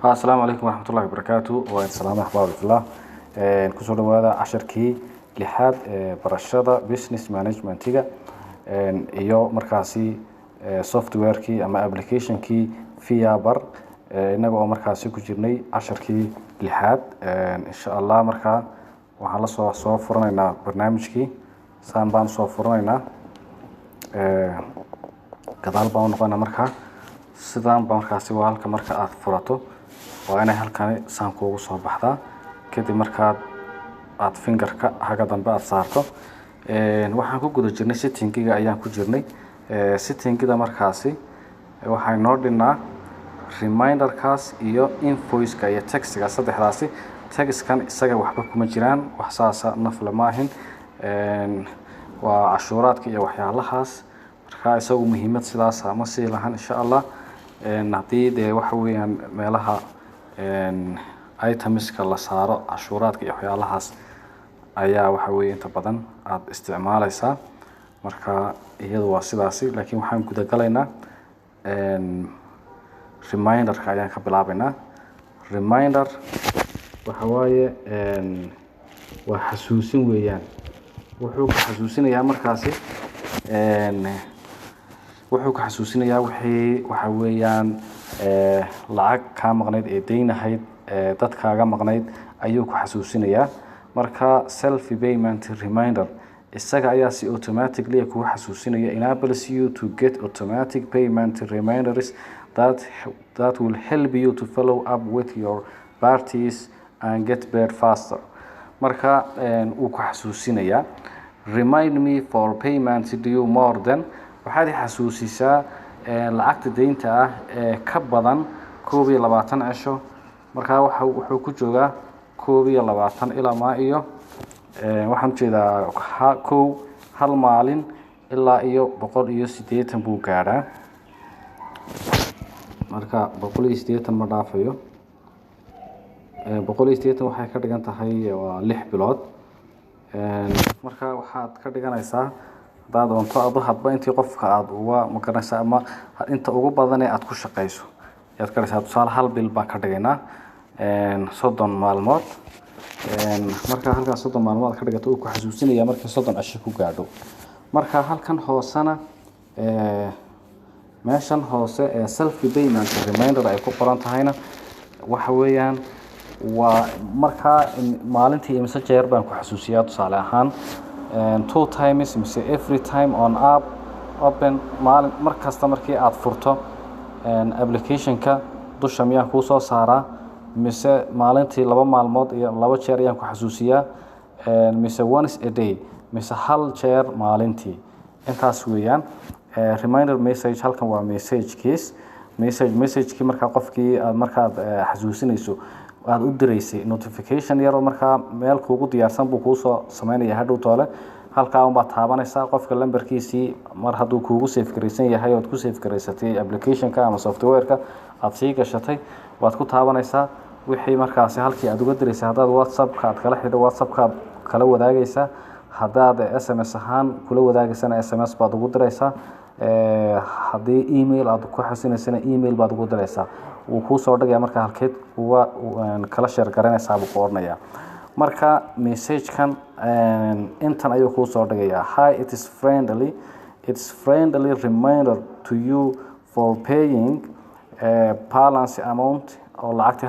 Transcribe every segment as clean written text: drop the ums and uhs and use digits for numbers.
السلام عليكم ورحمة الله وبركاته والسلام أحبابي في الله كسر هذا casharkii lixaad barashada business managementiga iyo markaasi softwarekii ama applicationkii vyapar inaga oo markaasi ku jirnay casharkii lixaad insha Allah markaa waxaan la soo furanaynaa barnaamijkii saan baan soo furanaynaa gadaal baan noqonaa markaa sidaan baan markaasi waa halka marka aad furato waa inay halkan saan kuugu soo baxdaa kadib markaad aad fingerka haga dambe aad saarto waxaan ku guda jirnay settingiga ayaan ku jirnay settingida markaasi waxay noo dhinaa reminderkaas iyo invoice-ka iyo text-ga saddexdaasi text-kan isaga waxba kuma jiraan wax saasa nafle ma ahin waa cashuuraadka iyo waxyaalahaas marka isagu muhiimad sidaas ama si lahan insha Allah haddii dee waxa weeyaan meelaha itemska la saaro cashuuraadka iyo waxyaalahaas ayaa waxa weeye inta badan aad isticmaalaysaa marka iyadu waa sidaasi laakiin waxaan guda galaynaa reminderka ayaan ka bilaabaynaa reminder waxa waaye waa xasuusin weeyaan wuxuu ka xasuusinayaa markaasi wuxuu ka xasuusinayaa wixii waxa weeyaan lacag ka maqnayd ee deynahayd dadkaaga maqnayd ayuu ku xasuusinayaa marka self payment reminder isaga ayaa si automatically ku xasuusinaya enables you to get automatic payment reminders that will help you to follow up with your parties and get paid faster marka uu ku xasuusinayaa remind me for payment due more than waxaad xasuusisaa lacagta deynta ah ee ka badan 22 cisho marka wuxuu ku joogaa 22 ilaa ma iyo waxaan jeedaa hal maalin ilaa iyo 180 buu gaaraa marka 180 ma dhaafayo 180 waxay ka dhigan tahay waa 6 bilood marka waxaad ka dhiganaysaa hadaad doonto aad hadba intii qofka aad uga magaranaysa ama inta ugu badan ee aad ku shaqeyso yaad ka dhigaysaa tusaale hal bil baan ka dhigaynaa 30 maalmood marka halka 30 maalmood ka dhigato uu ku xasuusinaya markii 30 cisho ku gaadho marka halkan hoosana meeshan hoose ee self payment reminder ay ku qoran tahayna waxa weeyaan waa marka maalintii imisa jeer baan ku xasuusiyaa tusaale ahaan 2 times mise every time on app open maalin markasta markii aad furto application-ka dusha miyaan ku soo saaraa mise maalintii 2 maalmood iyo 2 jeer ayaan ku xasuusiyaa mise once a day mise hal jeer maalintii intaas weeyaan reminder message halkan waa message-kii marka qofkii aad markaad xasuusinayso aad u direysay notification yar oo marka meel kuugu diyaarsan buu ku soo sameeynaya hadhow toole halka uma taabanaysa qofka lambarkiisii mar haduu kuugu save gareysan yahay oo ku save gareysatay application-ka ama software-ka aad sii gashatay waad ku taabanaysaa wixii markaasi halkii aad uga direysay hadaad WhatsApp-ka aad kala xidho WhatsApp-ka kala wadaagaysaa hadaad SMS ahaan kula wadaagaysana SMS baad ugu diraysaa hadii email aad ku xasuusinaysana email baad ugu diraysaa uu ku soo dhigaya marka halkeed kuwa kala share garanaysaa buu qornaya marka message-kan intan ayuu ku soo dhigaya hi it's friendly reminder to you for paying balance amount oo lacagtii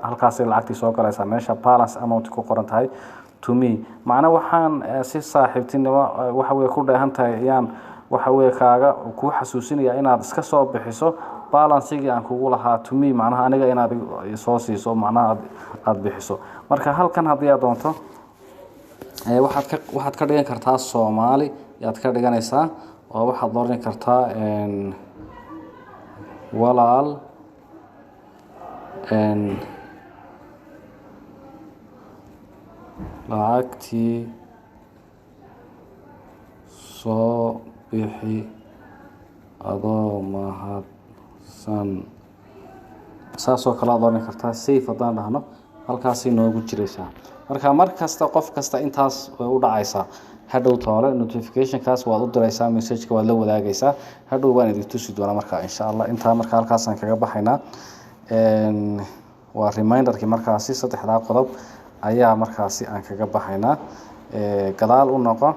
halkaas lacagtii soo galaysa meesha balance amount ku qoran tahay to me macna waxaan si saaxiibtinimo waxa way ku dheehan tahay ayaan waxa way kaaga ku xasuusinaya inaad iska soo bixiso balance-igi aan kugu lahaa to me macnaha aniga inaad soo siiso macnaha aad bixiso marka halkan hadii aad doonto waxaad ka dhigan kartaa Soomaali yaad ka dhiganaysaa oo waxaad dooran kartaa walaal lacagtii soo bixi adoo mahadsan saasoo kala dooran kartaa safe hadaan dhahno halkaas inoogu jiraysaa marka markasta qof kasta intaas way u dhacaysaa hadhow toole notification-kaas waad u diraysaa message-ka waad la wadaagaysaa hadhow waan idin tusi doonaa marka insha Allah inta marka halkaas aan kaga baxaynaa waa reminderkii markaasi saddexdaa qodob ayaa markaasi aan kaga baxaynaa. Gadaal u noqo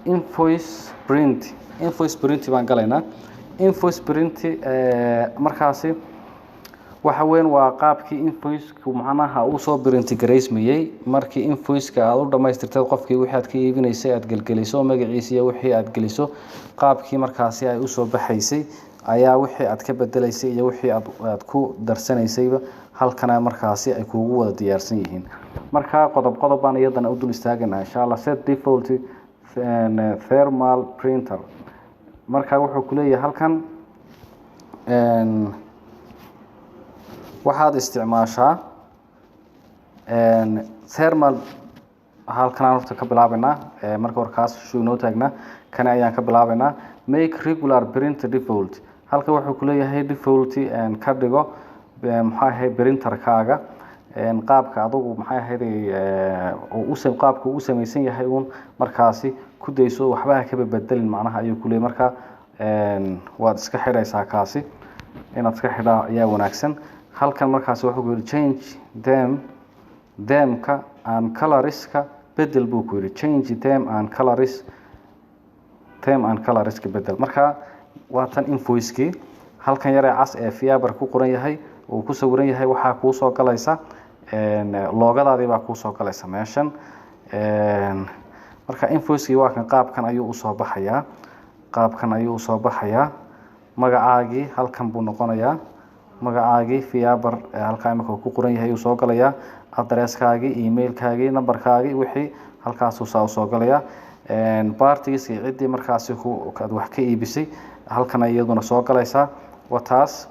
invoice print baan galaynaa. Invoice print markaasi waxa weyn waa qaabkii invoice-ku macnaha uu soo print gareysmayay markii invoice-ka aad u dhamaystirtay qofkii wixii aad ka iibinaysay aad galgaliso magaciisa iyo wixii aad galiso qaabkii markaasi ay u soo baxaysay ayaa wixii aad ka bedelaysay iyo wixii aad ku darsanaysayba halkan markaasi ay kuugu wada diyaarsan yihiin. marka qodob baan iyadana u dul istaagana insha Allah. Set default thermal printer marka wuxuu ku leeyahay halkan waxaad isticmaashaa thermal halkan aan ka bilaabanaa marka warkaas shuu noo taagna kana ayaan ka bilaabanaa. Make regular print default halka wuxuu ku leeyahay default ka dhigo maxaa ahay printerkaaga qaabka adigu maxaa ahay qaabka uu samaysan yahay markaasi ku dayso waxba ka bedelin macnaha ayuu ku leeyahay. marka waad iska xiraysaa kaasi inaad iska xidhaa ayaa wanaagsan. halkan markaas wuxuu ku yiri change them-ka and colors-ka bedel buu ku yiri change them and colors ka bedel. marka waa tan invoice-kii halkan yar ee cas ee vyapar ku qoran yahay oo ku sawiran yahay waxa ku soo galaysa loogadaadii baa ku soo galaysa meeshan. marka invoice-kii waa kan qaabkan ayuu u soo baxayaa magacaagii halkan buu noqonayaa magacaagii vyapar halka imika ku qoran yahay uu soo galayaa address-kaagii email-kaagii number-kaagii wixii halkaas uu soo galayaa parties cidii markaasi ku wax ka iibisay halkan iyaduna soo galaysa wataas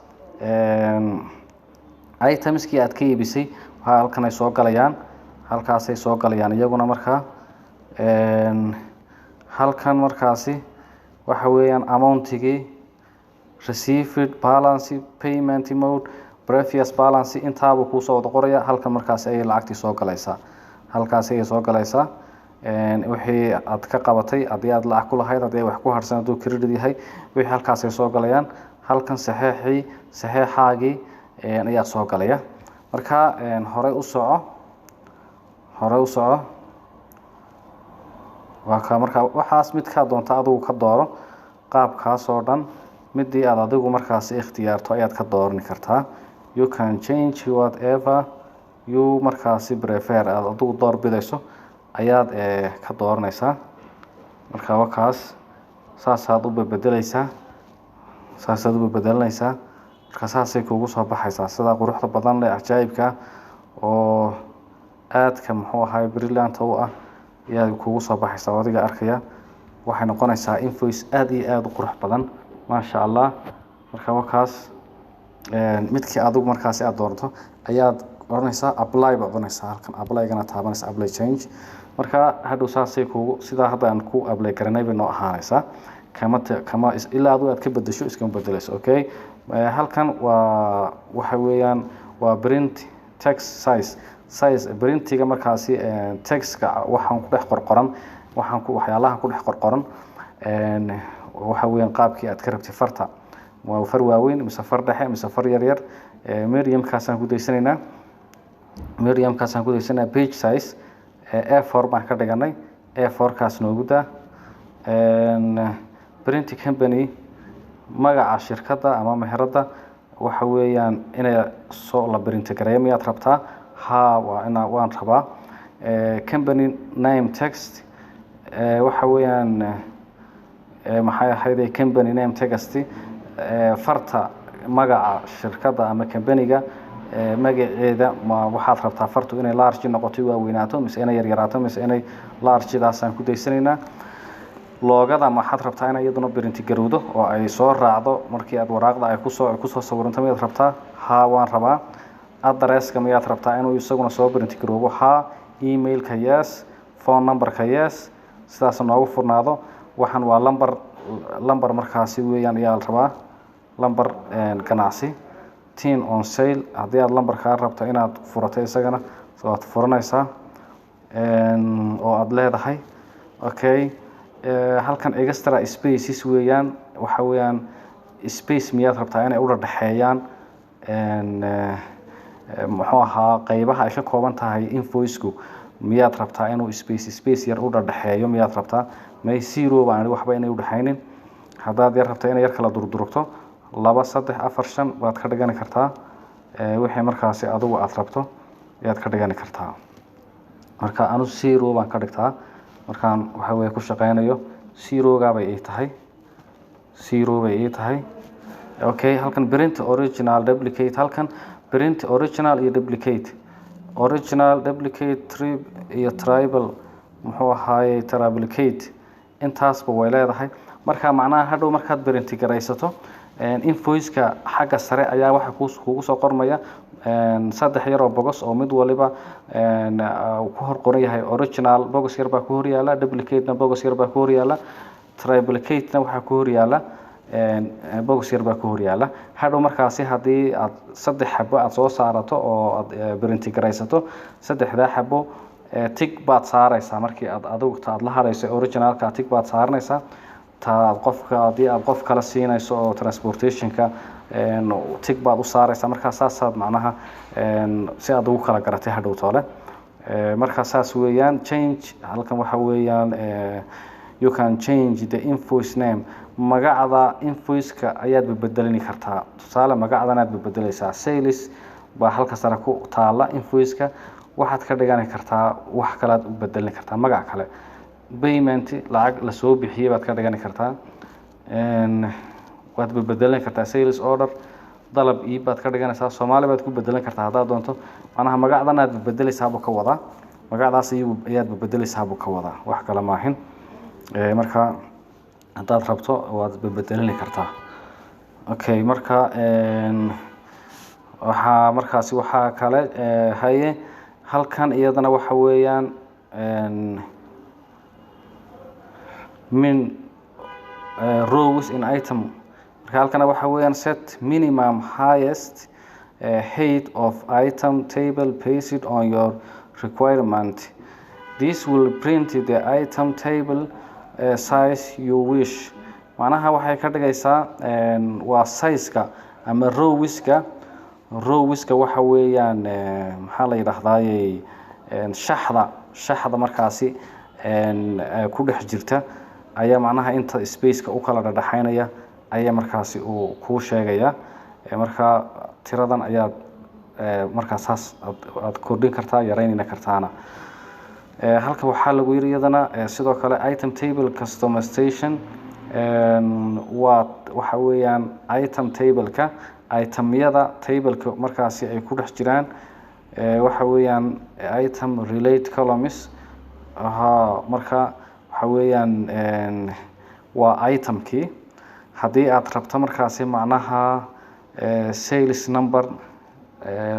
items-kii aad ka iibisay halkan ay soo galayaan halkaas ay soo galayaan iyaguna marka halkan markaasi waxa weeyaan amount-gii received balance payment mode previous balance intaaba ku soo wada qoraya halkan markaasi ay lacagtii soo galaysaa halkaas ay soo galaysaa wixii aad ka qabatay hadii aad lacag ku lahayd hadii wax ku harsan haduu credit yahay wixii halkaas ay soo galayaan halkan saxeexaagii ayaa soo galaya. marka hore u soco waa ka marka waxaas mid ka doonta adigu ka dooro qaabkaas oo dhan midii aad adigu markaas ikhtiyaarto ayaad ka dooran kartaa. You can change whatever you markaas prefer aad adigu door bidayso ayaad ka dooranaysaa. marka wakaas saasaad u bedelaysaa marka saasay kuugu soo baxaysaa sida quruxda badan leh ajaayibka oo aadka muxuu ahay brilliant u ah ayaa kuugu soo baxaysaa adiga arkaya waxay noqonaysaa invoice aad iyo aad u qurux badan ma sha Allah. marka wakaas midkii adigu markaas aad doorto ayaad oranaysaa apply ba oranaysaa halkan apply-gana taabanaysaa apply change. marka hadhow saasay kuugu sida hadda aan ku apply garanay bay noo ahaanaysaa kama ilaa aad ka bedesho iska bedelayso. okay halkan waa waxa weeyaan waa print text size printiga markaasi text-ka waxaan ku dhex qorqoran waxyaalaha ku dhex qorqoran waxa weeyaan qaabkii aad ka rabtay farta waa far waaweyn mise far dhexe mise far yaryar medium-kaas aan ku daysanayna page size A4 baan ka dhiganay A4-kaas noogu daa print company magaca shirkadda ama meherada waxa weeyaan inay soo la print gareeyo miyaad rabtaa waan rabaa company name text waxa weeyaan maxay ahayd company name text farta magaca shirkadda ama company-ga magaceeda ma waxaad rabtaa fartu inay large noqoto waa weynaato mise inay yaryaraato mise inay large-daas aan ku daysanayna. loogada ma waxaad rabtaa inay iyaduna print garowdo oo ay soo raacdo markii aad waraaqda ay ku soo sawiranto miyaad rabtaa waan rabaa. address-ka miyaad rabtaa inuu isaguna soo print garoobo email-ka yes phone number-ka yes sidaas noogu furnaado. waxaan waa lambar markaasi weeyaan ayaa la rabaa lambar ganacsi tin on sale hadii aad lambarka rabto inaad furato isagana waad furanaysaa oo aad leedahay. okay halkan extra spaces weeyaan waxa weeyaan space miyaad rabtaa inay u dhaxeeyaan muxuu ahaa qaybaha ay ka kooban tahay invoice-ku miyaad rabtaa inuu space yar u dhaxeeyo miyaad rabtaa may zero baan waxba inay u dhaxaynin haddaad yar rabtaa inay yar kala durdurto 2 3 4 5 waad ka dhigan kartaa wixii markaasi adigu aad rabto ayaad ka dhigan kartaa marka anu zero baan ka dhigtaa markaan waxa weey ku shaqeynayo zero ga bay tahay okay halkan print original duplicate halkan print original iyo duplicate trib iyo tribal muxuu ahaayay triplicate intaasba way leedahay marka macnaha hadhow markaad print garaysato invoice-ka xagga sare ayaa waxa kugu soo qormaya 3 yar oo box oo mid waliba ku hor qoran yahay original box yar baa ku hor yaala duplicate na box yar baa ku hor yaala triplicate na waxa ku hor yaala box yar baa ku hor yaala hadhow markaasi hadii aad 3 xabo aad soo saarato oo aad print garaysato 3da xabo tick baad saaraysaa markii aad adigu taad la harayso originalka tick baad saarnaysaa ta qofka hadii aad qof kala siinayso oo transportation-ka tick baad u saaraysaa marka saasaad macnaha si aad ugu kala garatay hadhow toole marka saas weeyaan change halkan waxa weeyaan you can change the invoice name magacada invoice-ka ayaad bedelini kartaa tusaale magacadana aad bedelaysaa sales baa halka sare ku taala invoice-ka waxaad ka dhigan kartaa wax kale aad u bedelin kartaa magac kale payment lacag la soo bixiyay baad ka dhigan kartaa waad bedelin kartaa sales order dalab ii baad ka dhiganaysaa Soomaali baad ku bedelin kartaa hadaa doonto macnaha magacdan aad bedelaysaa buu ka wada magacdaas ayaad bedelaysaa buu ka wada wax kale ma ahin marka hadaad rabto waad bedelin kartaa okay marka waxa kale haye halkan iyadana waxa weeyaan min rows in item halkan waxa weeyaan set minimum highest height of item table based on your requirement this will print the item table size you wish macnaha waxay ka dhigaysaa waa size-ka ama rows-ka waxa weeyaan maxaa la yiraahdaa shaxda markaasi ku dhex jirta ayaa macnaha inta space-ka u kala dhaxaynaya ayaa markaasi uu ku sheegaya marka tiradan ayaa markaas aad kordhin kartaa yareynina kartaana halka waxa lagu yiri iyadana sidoo kale item table customization waxa weeyaan item table-ka itemyada table-ka markaasi ay ku dhex jiraan waxa weeyaan item relate columns marka waxa weeyaan waa itemkii hadii aad rabto markaasi macnaha sales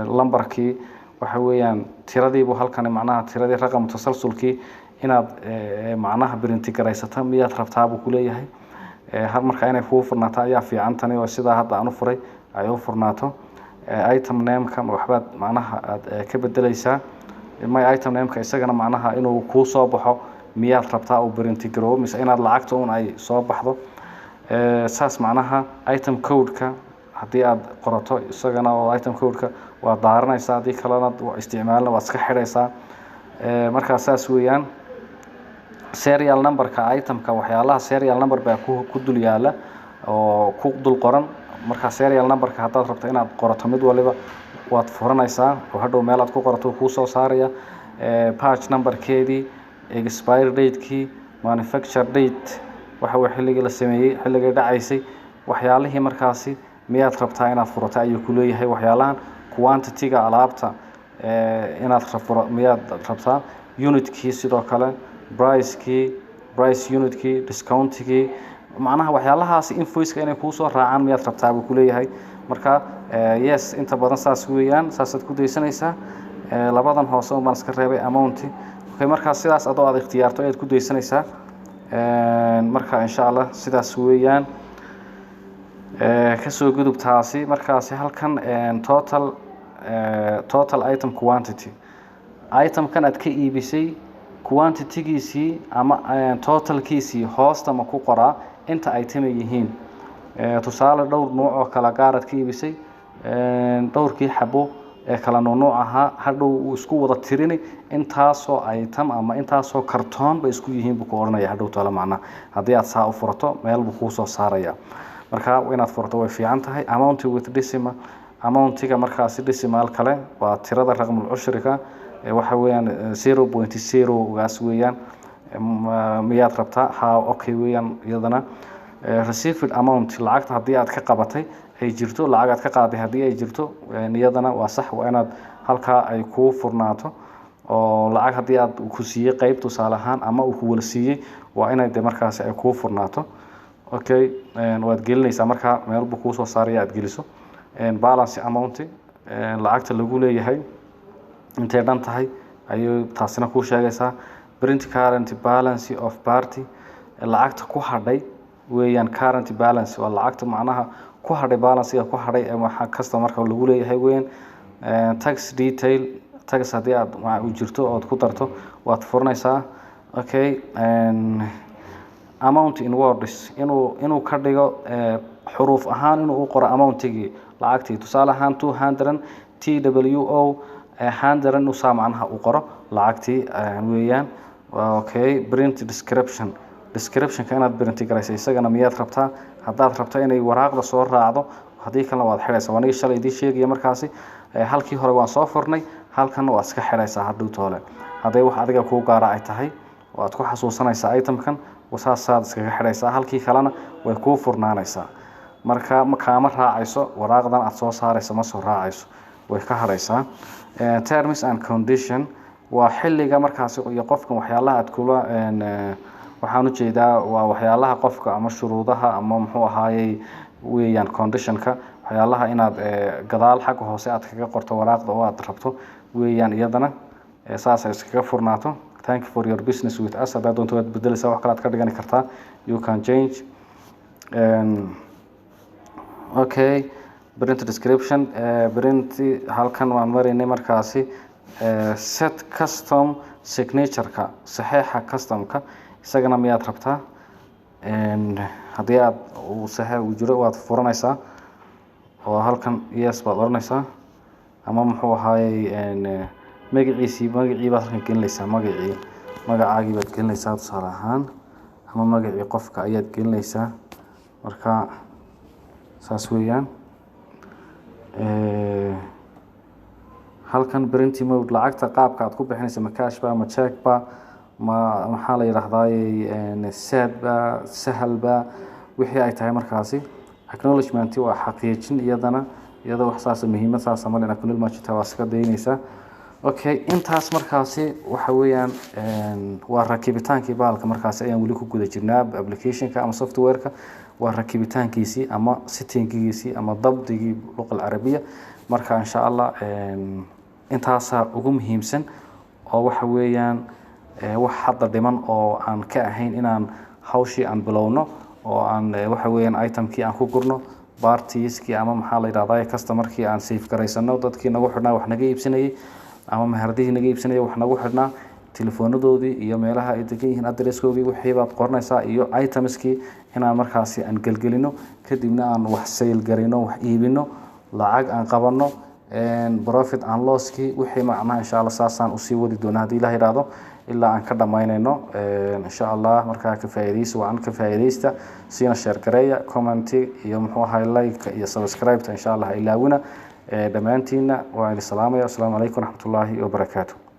numberkii waxa weeyaan tiradii buu halkan macnaha tiradii raqam tasalsulkii inaad macnaha print garaysato miyaad rabtaa buu ku leeyahay marka inay ku furnaato ayaa fiican tani oo sida hadda aan u furay ay u furnaato item name-ka waxbaad macnaha aad ka bedelaysaa item name-ka isagana macnaha inuu ku soo baxo miyaad rabtaa oo print garo mise inaad lacagta un ay soo baxdo saas macnaha item code-ka hadii aad qorato isagana oo item code-ka waa daaranaysaa hadii kalena isticmaalna waa iska xiraysaa marka saas weeyaan serial number-ka item-ka waxyaalaha serial number baa ku dul yaala oo ku dul qoran marka serial number-ka hadaad rabto inaad qorato mid waliba waad furanaysaa oo hadhow meel aad ku qorato ku soo saaraya page number-keedii expire date-kii manufacture date waxa uu xilliga la sameeyay xilliga dhacaysay waxyaalihii markaasi miyaad rabtaa inaad furato ayuu ku leeyahay waxyaalahan quantity-ga alaabta inaad miyaad rabtaa unit-kii sidoo kale price unit-kii discount-kii macnaha waxyaalahaas invoice-ka inay ku soo raacaan miyaad rabtaa buu ku leeyahay marka yes inta badan saas weeyaan saasaad ku daysanaysaa labadan hoose oo baan iska reebay amount okay marka sidaas adoo aad ikhtiyaarto aad ku daysanaysaa marka insha Allah sidaas weeyaan ka soo gudubtaasi markaasi halkan total item quantity item-kan aad ka iibisay quantity-giisii ama total-kiisii hoosta ma ku qoraa inta item ay yihiin tusaale dhowr nooc oo kala gaar aad ka iibisay dhowrkii xabo ee kala nooc ahaa hadhow uu isku wada tirinay intaasoo item ama intaasoo kartoon bay isku yihiin buu ku oranaya hadhow tala macna haddii aad saa u furato meel buu kuu soo saaraya marka inaad furto way fiican tahay amount with decimal amountiga markaasi decimal kale waa tirada raqamul cushriga waxa weeyaan 0.0 gaas weeyaan miyaad rabtaa ha okay weeyaan iyadana received amount lacagta haddii aad ka qabatay ay jirto lacag aad ka qaaday haddii ay jirto iyadana waa sax waa inaad halkaa ay kuu furnaato oo lacag haddii aad ku siiyey qayb tusaale ahaan ama uu ku wala siiyey waa inay de markaasi ay kuu furnaato okay waad gelinaysaa markaa meel buu kuu soo saaraya aad geliso balance amount lacagta lagu leeyahay intee dhan tahay ayuu taasina kuu sheegaysaa print current balance of party lacagta ku hadhay weeyaan current balance waa lacagta macnaha ku hadhay balance ku hadhay waxa kasta marka lagu leeyahay weeyaan tax detail tax haddii aad u jirto oo ku darto waad furnaysaa okay amount in words inuu ka dhigo xuruuf ahaan inuu qoro amountigi lacagtii tusaale ahaan 200 TWO 100 u saamanaha u qoro lacagtii weeyaan okay print description ka inaad print garayso isagana miyaad rabtaa haddaad rabto inay waraaqda soo raacdo haddii kalena waad xidhaysaa waniga shalay idin sheegaya markaasi halkii hore waan soo furnay halkan waa iska xidhaysaa hadhow toole hadday wax adiga kuu gaara ay tahay waad ku xasuusanaysaa itemkan wasaasaad iskaga xidhaysaa halkii kalena way kuu furnaanaysaa marka kaama raacayso waraaqdan aad soo saarayso ma soo raacayso way ka hadhaysaa terms and condition waa xilliga markaasi iyo qofkan waxyaalaha aad kula waxaan u jeedaa waa waxyaalaha qofka ama shuruudaha ama muxuu ahaayay weeyaan conditionka waxyaalaha inaad gadaal xag hoose aad kaga qorto waraaqda oo aad rabto weeyaan iyadana saas ay iskaga furnaato thank you for your business with us haddaad doonto waad bedelaysaa wax kale aad ka dhigani kartaa you can change okay print description print halkan waan maraynay markaasi set custom signature-ka saxiixa custom-ka isagana miyaad rabtaa haddii aad uu saxiix u jiro waad furanaysaa oo halkan yes baad oranaysaa ama muxuu ahaayay magacii baad halkan gelinaysaa magacaagii baad gelinaysaa tusaale ahaan ama magacii qofka ayaad gelinaysaa marka saas weeyaan halkan print mode lacagta qaabka aad ku bixinaysa ma cash ba ma check ba ma maxaa la yiraahdaa sad ba sahal ba wixii ay tahay markaasi acknowledgement waa xaqiijin iyadana wax saas muhiimad saas ama in acknowledgement waa iska daynaysa okay intaas markaasi waxa weeyaan waa rakibitaankii baalka markaasi ayaan wali ku guda jirnaa application-ka ama software-ka waa rakibitaankiisii ama setting-giisii ama dabdigii luqada carabiga marka insha Allah intaas ugu muhiimsan oo waxa weeyaan wax hadda dhiman oo aan ka ahayn inaan hawshii aan bilowno oo aan waxa weeyaan itemkii aan ku gurno bartiiskii ama maxaa la yiraahdaa customer-kii aan save garaysano dadkii nagu xidhnaa wax naga iibsanayay ama mahardihii naga iibsanayay wax nagu xidhnaa telefoonadoodii iyo meelaha ay degan yihiin addresskoodii wixii baad qornaysaa iyo itemskii inaan markaasi aan gelgelino kadibna aan wax sale garino wax iibino lacag aan qabano profit and loss ki wixii macnaha insha Allah saasaan u sii wadi doonaa hadii la yiraahdo ilaa aan ka dhamaynayno insha Allah markaa ka faa'iideyso waan ka faa'iideysta siina share gareeya comment iyo muxuu ahay like iyo subscribe insha Allah ilaawina dhamaantiina waan idin salaamaya assalamu alaykum warahmatullaahi wabarakaatuh